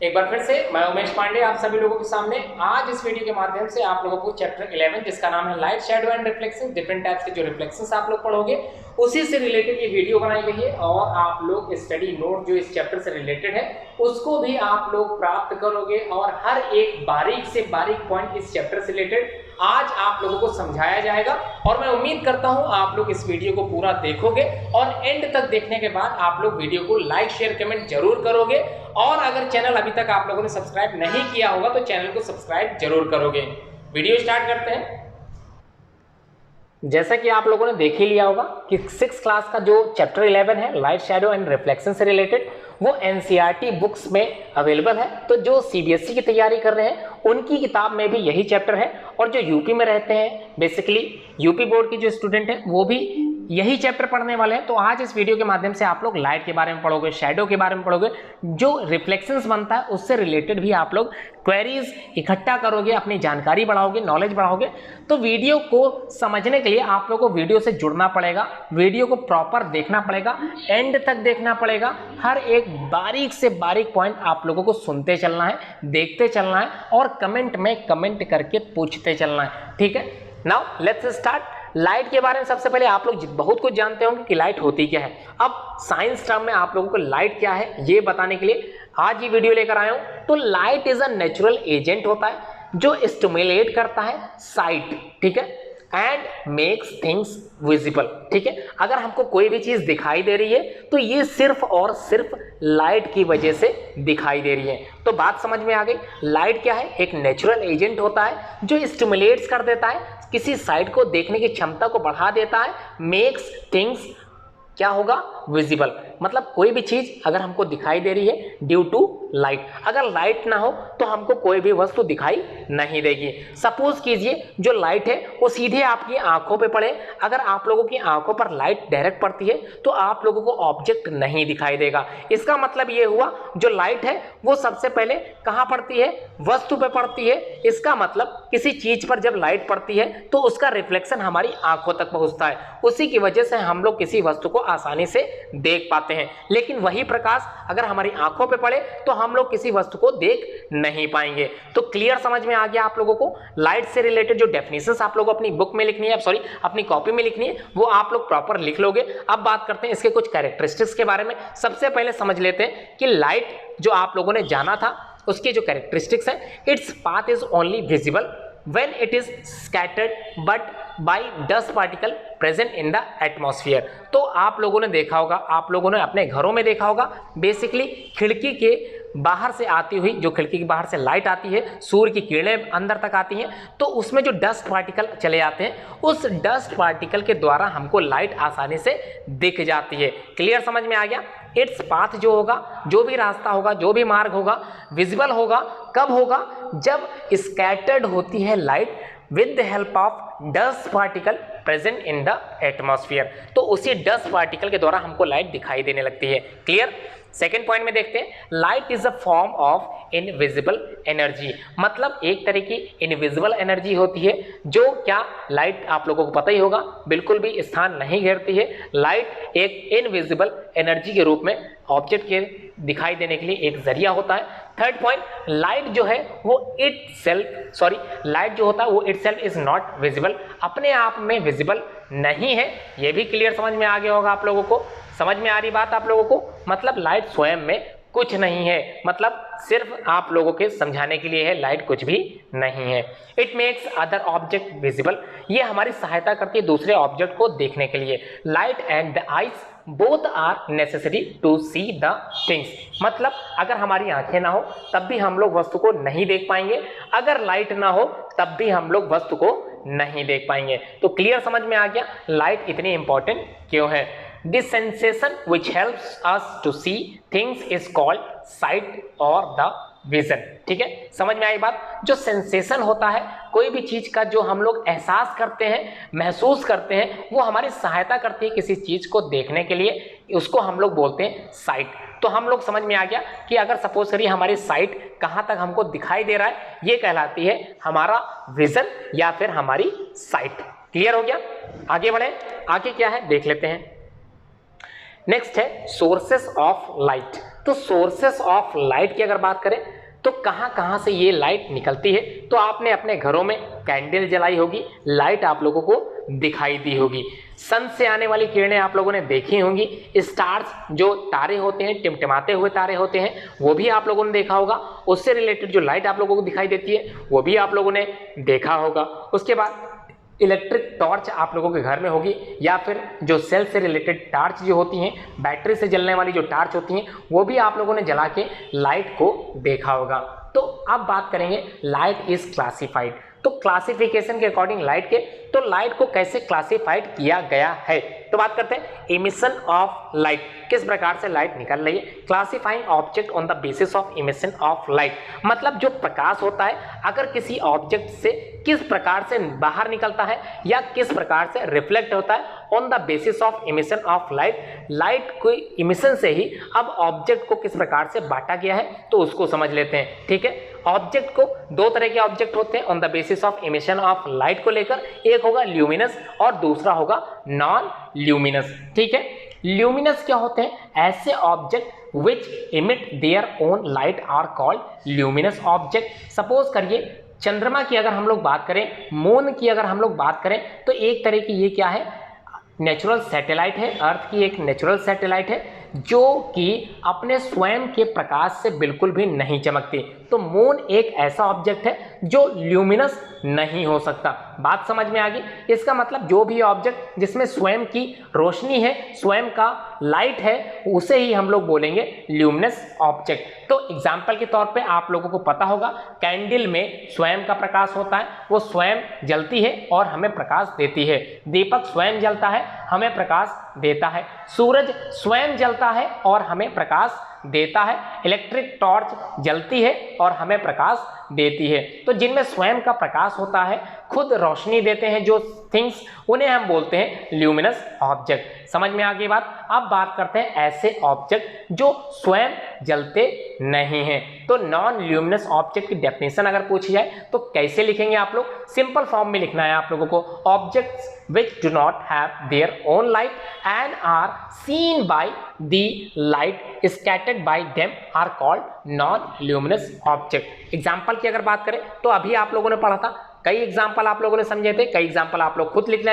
एक बार फिर से मैं उमेश पांडे आप सभी लोगों के सामने आज इस वीडियो के माध्यम से आप लोगों को चैप्टर 11 जिसका नाम है light shadow and reflection, different types के जो रिफ्लेक्शंस आप लोग पढ़ोगे उसी से रिलेटेड ये वीडियो बनाई गई है। और आप लोग स्टडी नोट जो इस चैप्टर से रिलेटेड है उसको भी आप लोग प्राप्त करोगे और हर एक बारीक से बारीक पॉइंट इस चैप्टर से रिलेटेड आज आप लोगों को समझाया जाएगा। और मैं उम्मीद करता हूं आप लोग इस वीडियो को पूरा देखोगे और एंड तक देखने के बाद आप लोग वीडियो को लाइक शेयर कमेंट जरूर करोगे। और अगर चैनल अभी तक आप लोगों ने सब्सक्राइब नहीं किया होगा तो चैनल को सब्सक्राइब जरूर करोगे। वीडियो स्टार्ट करते हैं। जैसा कि आप लोगों ने देख ही लिया होगा कि 6th क्लास का जो चैप्टर 11 है लाइट शैडो एंड रिफ्लेक्शन से रिलेटेड वो एनसीईआरटी बुक्स में अवेलेबल है। तो जो सीबीएसई की तैयारी कर रहे हैं उनकी किताब में भी यही चैप्टर है और जो यूपी में रहते हैं बेसिकली यूपी बोर्ड के जो स्टूडेंट हैं वो भी यही चैप्टर पढ़ने वाले हैं। तो आज इस वीडियो के माध्यम से आप लोग लाइट के बारे में पढ़ोगे, शैडो के बारे में पढ़ोगे, जो रिफ्लेक्शंस बनता है उससे रिलेटेड भी आप लोग क्वेरीज इकट्ठा करोगे, अपनी जानकारी बढ़ाओगे, नॉलेज बढ़ाओगे। तो वीडियो को समझने के लिए आप लोगों को वीडियो से जुड़ना पड़ेगा, वीडियो को प्रॉपर देखना पड़ेगा, एंड तक देखना पड़ेगा। हर एक बारीक से बारीक पॉइंट आप लोगों को सुनते चलना है, देखते चलना है और कमेंट में कमेंट करके पूछते चलना है। ठीक है, नाउ लेट्स स्टार्ट। लाइट के बारे में सबसे पहले आप लोग बहुत कुछ जानते होंगे कि लाइट होती क्या है। अब साइंस टर्म में आप लोगों को लाइट क्या है ये बताने के लिए आज ये वीडियो लेकर आया हूं। तो light is a natural agent होता है जो स्टिमुलेट करता है साइट, ठीक है, एंड मेक्स थिंग्स विजिबल। ठीक है, अगर हमको कोई भी चीज दिखाई दे रही है तो ये सिर्फ और सिर्फ लाइट की वजह से दिखाई दे रही है। तो बात समझ में आ गई। लाइट क्या है? एक नेचुरल एजेंट होता है जो स्टिमुलेट्स कर देता है, किसी साइट को देखने की क्षमता को बढ़ा देता है, मेक्स थिंग्स क्या होगा? विजिबल। मतलब कोई भी चीज अगर हमको दिखाई दे रही है ड्यू टू लाइट, अगर लाइट ना हो तो हमको कोई भी वस्तु दिखाई नहीं देगी। सपोज कीजिए जो लाइट है वो सीधे आपकी आंखों पे पड़े, अगर आप लोगों की आंखों पर लाइट डायरेक्ट पड़ती है तो आप लोगों को ऑब्जेक्ट नहीं दिखाई देगा। इसका मतलब ये हुआ जो लाइट है वो सबसे पहले कहां पड़ती है? वस्तु पे पड़ती है। इसका मतलब किसी चीज पर जब लाइट पड़ती है तो उसका रिफ्लेक्शन हमारी आंखों तक पहुंचता है, उसी की वजह से हम लोग किसी वस्तु को आसानी से देख पाते हैं। लेकिन वही प्रकाश अगर हमारी आंखों पे पड़े तो हम लोग किसी वस्तु को देख नहीं पाएंगे। तो क्लियर समझ में आ गया आप लोगों को। लाइट से रिलेटेड जो डेफिनेशंस आप लोगों को अपनी बुक में लिखनी है, सॉरी अपनी कॉपी में लिखनी है, वो आप लोग प्रॉपर लिख लोगे। अब बात करते हैं इसके कुछ कैरेक्टरिस्टिक्स के बारे में। सबसे पहले समझ लेते हैं कि लाइट जो आप लोगों ने जाना था उसके जो कैरेक्टरिस्टिक्स हैं, its path is only visible when it is scattered but by dust particle present in the atmosphere। तो आप लोगों ने देखा होगा, आप लोगों ने अपने घरों में देखा होगा, बेसिकली खिड़की के बाहर से आती हुई, जो खिड़की के बाहर से लाइट आती है, सूर्य की किरणें अंदर तक आती हैं, तो उसमें जो डस्ट पार्टिकल चले जाते हैं उस डस्ट पार्टिकल के द्वारा हमको लाइट आसानी से दिख जाती है। क्लियर समझ में आ गया। इट्स पाथ जो होगा, जो भी रास्ता होगा, जो भी मार्ग होगा, विजिबल होगा। कब होगा? जब स्कैटर्ड होती है light with the help of dust particle present in the atmosphere. तो उसी डस्ट पार्टिकल के द्वारा हमको लाइट दिखाई देने लगती है। क्लियर। सेकेंड पॉइंट में देखते हैं, light is a form of invisible energy. मतलब एक तरह की इनविजिबल एनर्जी होती है जो क्या, लाइट आप लोगों को पता ही होगा बिल्कुल भी स्थान नहीं घेरती है। लाइट एक इनविजिबल एनर्जी के रूप में ऑब्जेक्ट के दिखाई देने के लिए एक जरिया होता है। थर्ड पॉइंट, लाइट जो है वो लाइट जो होता है वो इटसेल्फ इज नॉट विजिबल, अपने आप में विजिबल नहीं है। ये भी क्लियर समझ में आ गया होगा आप लोगों को। समझ में आ रही बात आप लोगों को? मतलब लाइट स्वयं में कुछ नहीं है, मतलब सिर्फ आप लोगों के समझाने के लिए है, लाइट कुछ भी नहीं है। It makes other object visible. ये हमारी सहायता करती है दूसरे ऑब्जेक्ट को देखने के लिए। Light and the eyes both are necessary to see the things. मतलब अगर हमारी आंखें ना हो तब भी हम लोग वस्तु को नहीं देख पाएंगे, अगर लाइट ना हो तब भी हम लोग वस्तु को नहीं देख पाएंगे। तो क्लियर समझ में आ गया लाइट इतनी इंपॉर्टेंट क्यों है। This sensation which helps us to see things is called sight or the vision। ठीक है, समझ में आई बात। जो सेंसेशन होता है कोई भी चीज का, जो हम लोग एहसास करते हैं, महसूस करते हैं, वो हमारी सहायता करती है किसी चीज को देखने के लिए, उसको हम लोग बोलते हैं साइट। तो हम लोग समझ में आ गया कि अगर सपोज करिए हमारी साइट कहाँ तक हमको दिखाई दे रहा है, ये कहलाती है हमारा विजन या फिर हमारी साइट। क्लियर हो गया। आगे बढ़े, आगे क्या है देख लेते हैं। नेक्स्ट है सोर्सेस ऑफ लाइट। तो सोर्सेस ऑफ लाइट की अगर बात करें तो कहां कहां से ये लाइट निकलती है, तो आपने अपने घरों में कैंडल जलाई होगी, लाइट आप लोगों को दिखाई दी होगी। सन से आने वाली किरणें आप लोगों ने देखी होंगी, स्टार्स जो तारे होते हैं, टिमटिमाते हुए तारे होते हैं, वो भी आप लोगों ने देखा होगा। उससे रिलेटेड जो लाइट आप लोगों को दिखाई देती है वो भी आप लोगों ने देखा होगा। उसके बाद इलेक्ट्रिक टॉर्च आप लोगों के घर में होगी, या फिर जो सेल से रिलेटेड टार्च जो होती हैं, बैटरी से जलने वाली जो टार्च होती हैं, वो भी आप लोगों ने जला के लाइट को देखा होगा। तो अब बात करेंगे लाइट इज क्लासिफाइड। तो क्लासिफिकेशन के अकॉर्डिंग लाइट के, तो लाइट को कैसे क्लासिफाइड किया गया है, तो बात करते हैं इमिशन ऑफ लाइट, किस प्रकार से लाइट निकल रही है। Classifying object on the basis of emission of light, मतलब जो प्रकाश होता है अगर किसी ऑब्जेक्ट से किस प्रकार से बाहर निकलता है या किस प्रकार से रिफ्लेक्ट होता है on the basis of emission of light. Light को इमिशन से ही अब ऑब्जेक्ट को किस प्रकार से बांटा गया है तो उसको समझ लेते हैं। ठीक है, ऑब्जेक्ट को दो तरह के ऑब्जेक्ट होते हैं on the basis of emission of light को लेकर, एक होगा ल्यूमिनस और दूसरा होगा नॉन ल्यूमिनस। ठीक है, ल्यूमिनस क्या होते हैं, ऐसे object which emit their own light are called luminous object. Suppose करिए चंद्रमा की अगर हम लोग बात करें, मून की अगर हम लोग बात करें, तो एक तरह की ये क्या है, नेचुरल सैटेलाइट है, अर्थ की एक नेचुरल सैटेलाइट है जो कि अपने स्वयं के प्रकाश से बिल्कुल भी नहीं चमकती। तो मून एक ऐसा ऑब्जेक्ट है जो ल्यूमिनस नहीं हो सकता। बात समझ में आ गई, इसका मतलब जो भी ऑब्जेक्ट जिसमें स्वयं की रोशनी है, स्वयं का लाइट है, उसे ही हम लोग बोलेंगे ल्यूमिनस ऑब्जेक्ट। तो एग्जाम्पल के तौर पे आप लोगों को पता होगा कैंडल में स्वयं का प्रकाश होता है, वो स्वयं जलती है और हमें प्रकाश देती है। दीपक स्वयं जलता है, हमें प्रकाश देता है। सूरज स्वयं जलता है और हमें प्रकाश देता है। इलेक्ट्रिक टॉर्च जलती है और हमें प्रकाश देती है। तो जिनमें स्वयं का प्रकाश होता है, खुद रोशनी देते हैं जो थिंग्स, उन्हें हम बोलते हैं ल्यूमिनस ऑब्जेक्ट। समझ में आ गई बात। अब बात करते हैं ऐसे ऑब्जेक्ट जो स्वयं जलते नहीं हैं। तो नॉन ल्यूमिनस ऑब्जेक्ट की डेफिनेशन अगर पूछी जाए तो कैसे लिखेंगे आप लोग, सिंपल फॉर्म में लिखना है आप लोगों को, objects which do not have their own light and are seen by the light scattered by them are called non-luminous object। Example की अगर बात करें तो अभी आप लोगों ने पढ़ा था, कई एग्जाम्पल आप लोगों ने समझे थे, कई एग्जाम्पल आप लोग खुद लिख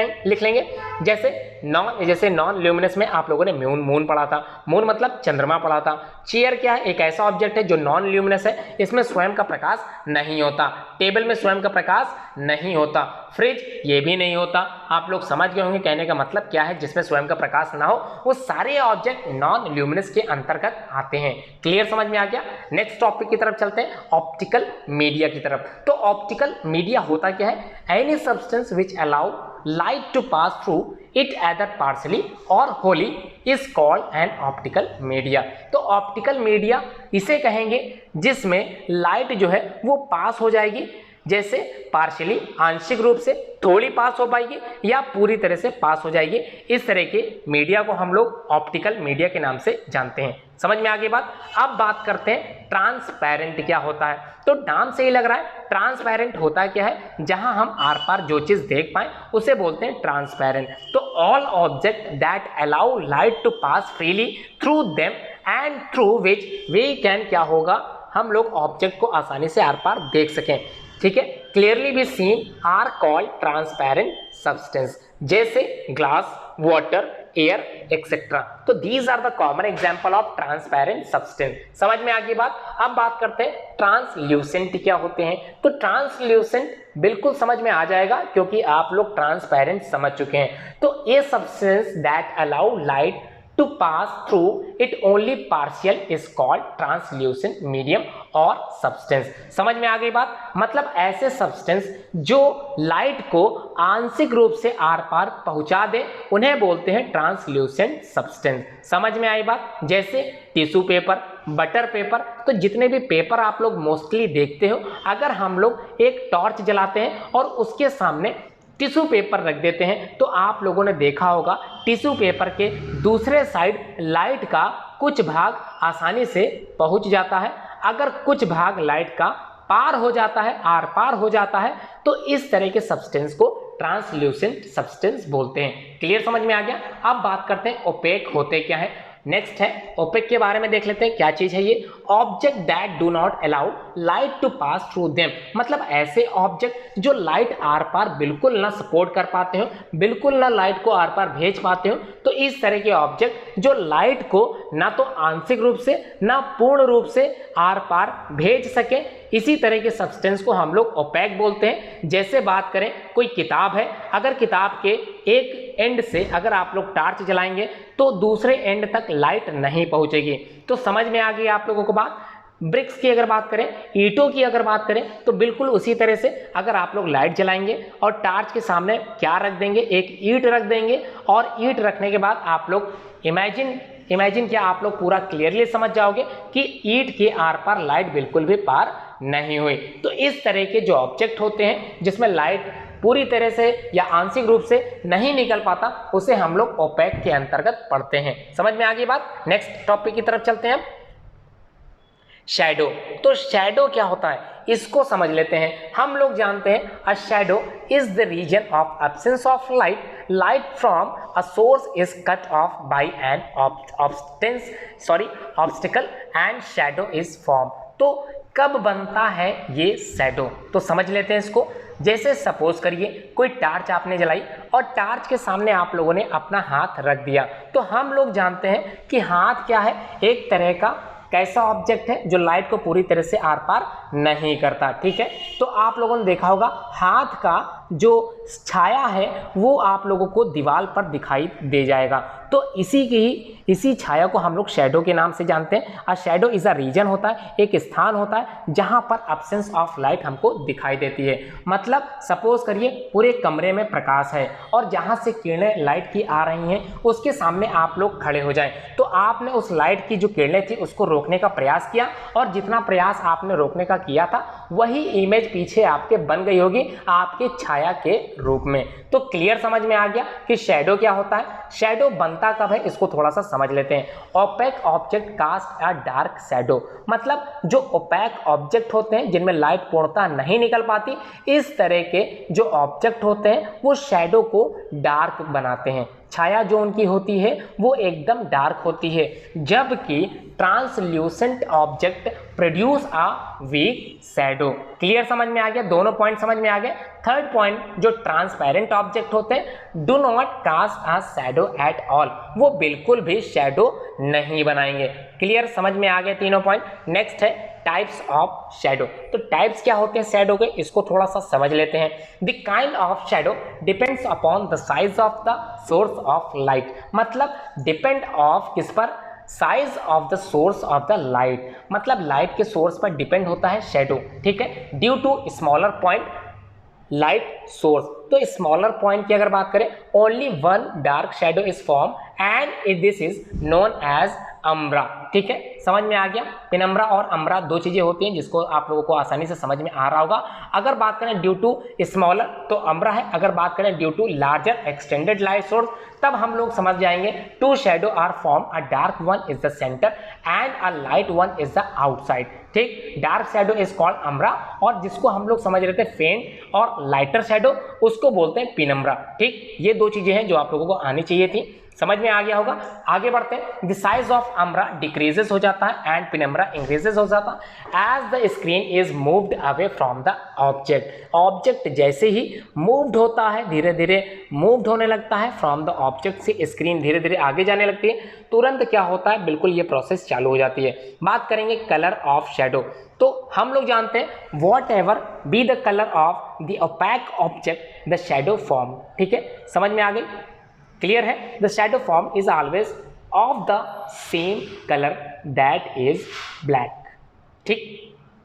लेंगे। जैसे नॉन ल्यूमिनस में आप लोगों ने मून पढ़ा था, मून मतलब चंद्रमा पढ़ा था। चेयर क्या है, एक ऐसा ऑब्जेक्ट है जो नॉन ल्यूमिनस है, इसमें स्वयं का प्रकाश नहीं होता। टेबल में स्वयं का प्रकाश नहीं होता। फ्रिज ये भी नहीं होता। आप लोग समझ गए होंगे कहने का मतलब क्या है, जिसमें स्वयं का प्रकाश ना हो, वो सारे ऑब्जेक्ट नॉन ल्यूमिनस के अंतर्गत आते हैं। क्लियर, समझ में आ गया। नेक्स्ट टॉपिक की तरफ चलते हैं, ऑप्टिकल मीडिया की तरफ। तो ऑप्टिकल मीडिया होता क्या है, any substance which allow light to pass through it either partially or wholly is called an optical media। तो ऑप्टिकल मीडिया इसे कहेंगे जिसमें लाइट जो है वो पास हो जाएगी, जैसे पार्शियली आंशिक रूप से, थोड़ी पास हो पाएगी या पूरी तरह से पास हो जाएगी। इस तरह के मीडिया को हम लोग ऑप्टिकल मीडिया के नाम से जानते हैं। समझ में आ गई बात। अब बात करते हैं ट्रांसपेरेंट क्या होता है। तो नाम से ही लग रहा है ट्रांसपेरेंट होता क्या है, जहां हम आर पार जो चीज देख पाए उसे बोलते हैं ट्रांसपेरेंट। तो all object that allow light to pass freely through them and through which we can, क्या होगा, हम लोग ऑब्जेक्ट को आसानी से आर पार देख सकें। ठीक है, clearly be seen are called transparent substance, जैसे ग्लास, वाटर, एयर एक्सेट्रा। तो these are the common example of transparent substance. समझ में आ गई बात। अब बात करते हैं ट्रांसल्यूसेंट क्या होते हैं। तो ट्रांसल्यूसेंट बिल्कुल समझ में आ जाएगा क्योंकि आप लोग ट्रांसपेरेंट समझ चुके हैं। तो a substance that allow light to pass through it only partial is called translucent medium और substance। समझ में आ गई बात। मतलब ऐसे सब्सटेंस जो लाइट को आंशिक रूप से आर पार पहुंचा दे उन्हें बोलते हैं ट्रांसल्यूसेंट सब्सटेंस। समझ में आई बात। जैसे टिश्यू पेपर, बटर पेपर, तो जितने भी पेपर आप लोग मोस्टली देखते हो, अगर हम लोग एक टॉर्च जलाते हैं और उसके सामने टिश्यू पेपर रख देते हैं तो आप लोगों ने देखा होगा टिश्यू पेपर के दूसरे साइड लाइट का कुछ भाग आसानी से पहुंच जाता है, अगर कुछ भाग लाइट का पार हो जाता है, आर पार हो जाता है, तो इस तरह के सब्सटेंस को ट्रांसल्यूसेंट सब्सटेंस बोलते हैं। क्लियर, समझ में आ गया। अब बात करते हैं ओपेक होते क्या है। नेक्स्ट है ओपेक के बारे में देख लेते हैं क्या चीज है ये। Object that do not allow light to pass through them, मतलब ऐसे ऑब्जेक्ट जो लाइट आर पार बिल्कुल ना सपोर्ट कर पाते हो, बिल्कुल ना लाइट को आर पार भेज पाते हो। तो इस तरह के ऑब्जेक्ट जो लाइट को ना तो आंशिक रूप से ना पूर्ण रूप से आर पार भेज सके, इसी तरह के सब्सटेंस को हम लोग ओपेक बोलते हैं। जैसे बात करें कोई किताब है, अगर किताब के एक एंड से अगर आप लोग टार्च जलाएंगे तो दूसरे एंड तक लाइट नहीं पहुंचेगी। तो समझ में आ गई आप लोगों को बात। ब्रिक्स की अगर बात करें, ईंटों की अगर बात करें, तो बिल्कुल उसी तरह से अगर आप लोग लाइट जलाएंगे और टार्च के सामने क्या रख देंगे, एक ईंट रख देंगे, और ईंट रखने के बाद आप लोग इमेजिन क्या आप लोग पूरा क्लियरली समझ जाओगे कि ईंट के आर पार लाइट बिल्कुल भी पार नहीं हुई। तो इस तरह के जो ऑब्जेक्ट होते हैं जिसमें लाइट पूरी तरह से या आंशिक रूप से नहीं निकल पाता, उसे हम लोग ओपेक के अंतर्गत पढ़ते हैं। समझ में आ गई बात। नेक्स्ट टॉपिक की तरफ चलते हैं। शैडो। तो शैडो क्या होता है इसको समझ लेते हैं। हम लोग जानते हैं a shadow is the region of absence of light from a source is cut off by an obstacle and shadow is form. तो कब बनता है ये शैडो, तो समझ लेते हैं इसको। जैसे सपोज करिए कोई टार्च आपने जलाई और टार्च के सामने आप लोगों ने अपना हाथ रख दिया, तो हम लोग जानते हैं कि हाथ क्या है, एक तरह का कैसा ऑब्जेक्ट है जो लाइट को पूरी तरह से आर पार नहीं करता। ठीक है, तो आप लोगों ने देखा होगा हाथ का जो छाया है वो आप लोगों को दीवार पर दिखाई दे जाएगा। तो इसी छाया को हम लोग शैडो के नाम से जानते हैं। A shadow is a region होता है, एक स्थान होता है जहां पर एब्सेंस ऑफ लाइट हमको दिखाई देती है। मतलब सपोज करिए पूरे कमरे में प्रकाश है और जहां से किरणें लाइट की आ रही हैं उसके सामने आप लोग खड़े हो जाएं, तो आपने उस लाइट की जो किरणें थी उसको रोकने का प्रयास किया, और जितना प्रयास आपने रोकने का किया था वही इमेज पीछे आपके बन गई होगी आपके छाया के रूप में। तो क्लियर समझ में आ गया कि शैडो क्या होता है। शैडो बनता कब है इसको थोड़ा सा समझ लेते हैं। Opaque object cast a dark shadow, मतलब जो ओपेक ऑब्जेक्ट होते हैं जिनमें लाइट पूर्णतः नहीं निकल पाती, इस तरह के जो ऑब्जेक्ट होते हैं वो शैडो को डार्क बनाते हैं। छाया जो उनकी होती है वो एकदम डार्क होती है, जबकि translucent object produce a weak shadow. Clear समझ में आ गया, दोनों पॉइंट समझ में आ गए। थर्ड पॉइंट, जो ट्रांसपेरेंट ऑब्जेक्ट होते हैं do not cast a shadow at all, वो बिल्कुल भी शैडो नहीं बनाएंगे। क्लियर समझ में आ गए तीनों पॉइंट। नेक्स्ट है टाइप्स ऑफ शैडो। तो टाइप्स क्या होते हैं शैडो के, इसको थोड़ा सा समझ लेते हैं। The kind of shadow depends upon the size of the source of light, मतलब डिपेंड ऑफ किस पर, size of the source of the light, मतलब लाइट के सोर्स पर डिपेंड होता है शैडो। ठीक है, due to smaller point light source. तो स्मॉलर पॉइंट की अगर बात करें, only one dark shadow is form and this is known as umbra. ठीक है, समझ में आ गया। पेनम्ब्रा और अम्ब्रा दो चीजें होती हैं जिसको आप लोगों को आसानी से समझ में आ रहा होगा। अगर बात करें ड्यू टू स्मॉलर तो अम्ब्रा है, अगर बात करें due to larger extended light source तब हम लोग समझ जाएंगे two shadow are form, a dark one is the centre and a light one is the outside. ठीक, dark shadow is called umbra, और जिसको हम लोग समझ रहे थे फेंट और लाइटर शैडो उसको बोलते हैं पिनम्ब्रा। ठीक, ये दो चीजें हैं जो आप लोगों को आनी चाहिए थी, समझ में आ गया होगा। आगे बढ़ते हैं। The size of umbra decreases हो जाता है एंड पिनम्ब्रा इंक्रीजेस हो जाता है as the screen is moved away from the object. Object जैसे ही मूव्ड होता है, धीरे धीरे मूव्ड होने लगता है फ्रॉम द ऑब्जेक्ट से स्क्रीन धीरे धीरे आगे जाने लगती है, तुरंत क्या होता है, बिल्कुल ये प्रोसेस चालू हो जाती है। बात करेंगे कलर ऑफ शैडो। तो हम लोग जानते हैं whatever be the colour of the opaque object the shadow form. ठीक है, समझ में आ गई, क्लियर है। The shadow form is always of the same colour that is black. ठीक,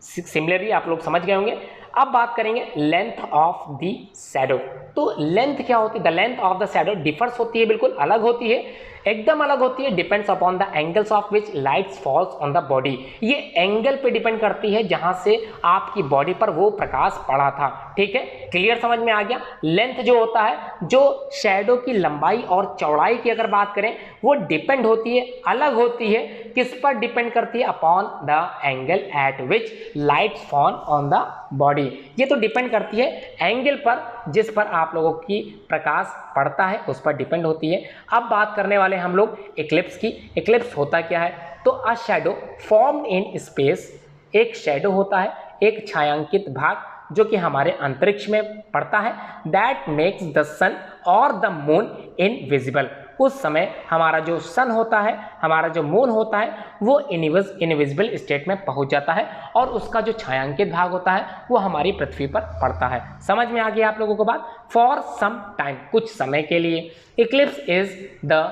सिमिलरली आप लोग समझ गए होंगे। अब बात करेंगे लेंथ ऑफ द शैडो। तो लेंथ क्या होती है, the length of the shadow differs होती है, बिल्कुल अलग होती है, एकदम अलग होती है। Depends upon the angles of which lights falls on the body. ये एंगल पे डिपेंड करती है जहां से आपकी बॉडी पर वो प्रकाश पड़ा था। ठीक है, क्लियर समझ में आ गया। लेंथ जो होता है, जो शैडो की लंबाई और चौड़ाई की अगर बात करें, वो डिपेंड होती है, अलग होती है, किस पर डिपेंड करती है, upon the angle eight which light fall on the body. ये तो डिपेंड करती है एंगल पर जिस पर आप लोगों की प्रकाश पड़ता है उस पर डिपेंड होती है। अब बात करने वाले हम लोग इक्लिप्स की। इक्लिप्स होता क्या है? तो a shadow formed in space, एक शैडो होता है, एक छायांकित भाग जो कि हमारे अंतरिक्ष में पड़ता है, दैट मेक्स द सन और द मून इनविजिबल। उस समय हमारा जो सन होता है, हमारा जो मून होता है, वो इनविजिबल स्टेट में पहुंच जाता है और उसका जो छायांकित भाग होता है वो हमारी पृथ्वी पर पड़ता है। समझ में आ गया आप लोगों को बात? फॉर सम टाइम, कुछ समय के लिए। Eclipse is the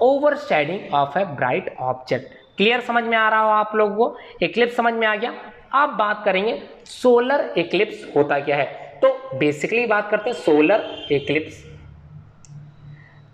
overshading of a bright object. Clear समझ में आ रहा हो आप लोगों को? इक्लिप्स समझ में आ गया। अब बात करेंगे सोलर इक्लिप्स होता क्या है। तो बेसिकली बात करते हैं सोलर इक्लिप्स।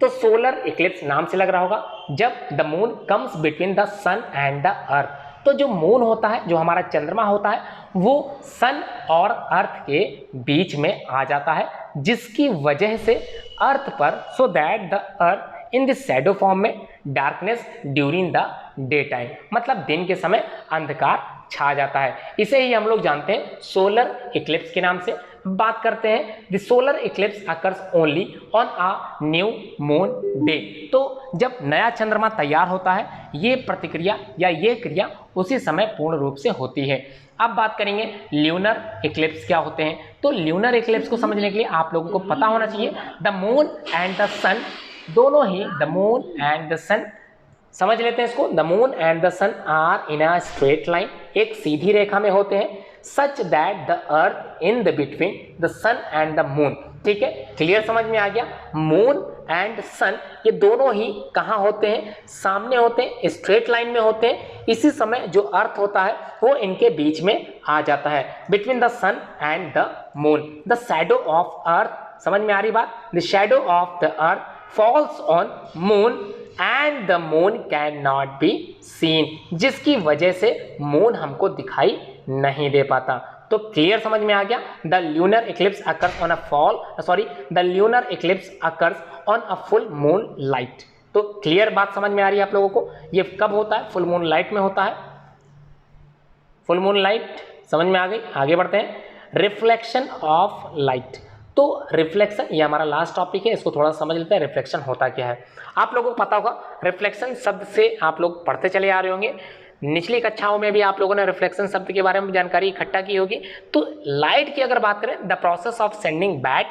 तो सोलर इक्लिप्स नाम से लग रहा होगा, जब the moon comes between the sun and the earth. तो जो मून होता है, जो हमारा चंद्रमा होता है, वो सन और अर्थ के बीच में आ जाता है, जिसकी वजह से अर्थ पर, so that the earth in this shadow form में darkness during the day time, मतलब दिन के समय अंधकार छा जाता है। इसे ही हम लोग जानते हैं सोलर इक्लिप्स के नाम से। बात करते हैं the solar Eclipse occurs only on a new moon day. तो जब नया चंद्रमा तैयार होता है, ये प्रतिक्रिया या ये क्रिया उसी समय पूर्ण रूप से होती है। अब बात करेंगे ल्यूनर इक्लिप्स क्या होते हैं। तो ल्यूनर इक्लिप्स को समझने के लिए आप लोगों को पता होना चाहिए, the moon and the sun, दोनों ही the moon and the sun, समझ लेते हैं इसको। The moon and the sun are in a straight line, एक सीधी रेखा में होते हैं, such that the earth in the between the sun and the moon. ठीक है, क्लियर समझ में आ गया। मून एंड सन ये दोनों ही कहाँ होते हैं? सामने होते हैं, स्ट्रेट लाइन में होते हैं। इसी समय जो अर्थ होता है वो इनके बीच में आ जाता है, between the sun and the moon. The shadow of earth, समझ में आ रही बात? The shadow of the earth falls on moon and the moon can not be seen, जिसकी वजह से मून हमको दिखाई नहीं दे पाता। तो क्लियर समझ में आ गया। The lunar Eclipse occurs on the lunar Eclipse occurs on a full moon light. तो क्लियर बात समझ में आ रही है आप लोगों को? ये कब होता है? फुल मून लाइट में होता है। फुल मून लाइट समझ में आ गई। आगे बढ़ते हैं, रिफ्लेक्शन ऑफ लाइट। तो रिफ्लेक्शन ये हमारा लास्ट टॉपिक है, इसको थोड़ा समझ लेते हैं। रिफ्लेक्शन होता क्या है? आप लोगों को पता होगा, रिफ्लेक्शन शब्द से आप लोग पढ़ते चले आ रहे होंगे, निचली कक्षाओं में भी आप लोगों ने रिफ्लेक्शन शब्द के बारे में जानकारी इकट्ठा की होगी। तो लाइट की अगर बात करें, the process of sending back,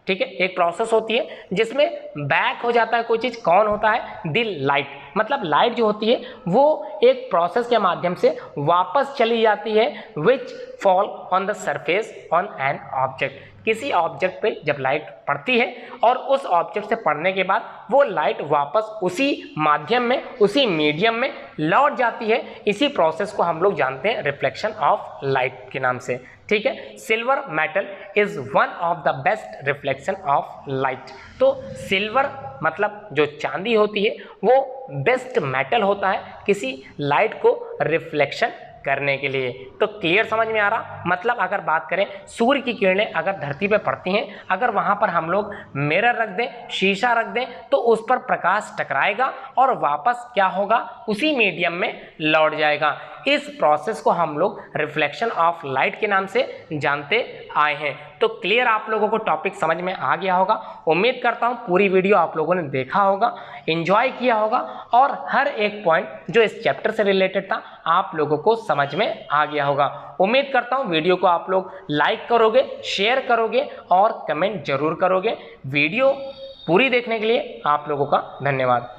ठीक है, एक प्रोसेस होती है जिसमें बैक हो जाता है कोई चीज। कौन होता है? द लाइट, मतलब लाइट जो होती है वो एक प्रोसेस के माध्यम से वापस चली जाती है, विच fall on the surface on an object. किसी ऑब्जेक्ट पे जब लाइट पड़ती है और उस ऑब्जेक्ट से पड़ने के बाद वो लाइट वापस उसी माध्यम में, उसी मीडियम में लौट जाती है। इसी प्रोसेस को हम लोग जानते हैं रिफ्लेक्शन ऑफ लाइट के नाम से। ठीक है, silver metal is one of the best reflection of light. तो सिल्वर मतलब जो चांदी होती है वो बेस्ट मेटल होता है किसी लाइट को रिफ्लेक्शन करने के लिए। तो क्लियर समझ में आ रहा? मतलब अगर बात करें, सूर्य की किरणें अगर धरती पे पड़ती हैं, अगर वहां पर हम लोग मिरर रख दें, शीशा रख दें, तो उस पर प्रकाश टकराएगा और वापस क्या होगा? उसी मीडियम में लौट जाएगा। इस प्रोसेस को हम लोग रिफ्लेक्शन ऑफ लाइट के नाम से जानते आए हैं। तो क्लियर आप लोगों को टॉपिक समझ में आ गया होगा। उम्मीद करता हूँ पूरी वीडियो आप लोगों ने देखा होगा, एंजॉय किया होगा और हर एक पॉइंट जो इस चैप्टर से रिलेटेड था आप लोगों को समझ में आ गया होगा। उम्मीद करता हूँ वीडियो को आप लोग लाइक करोगे, शेयर करोगे और कमेंट जरूर करोगे। वीडियो पूरी देखने के लिए आप लोगों का धन्यवाद।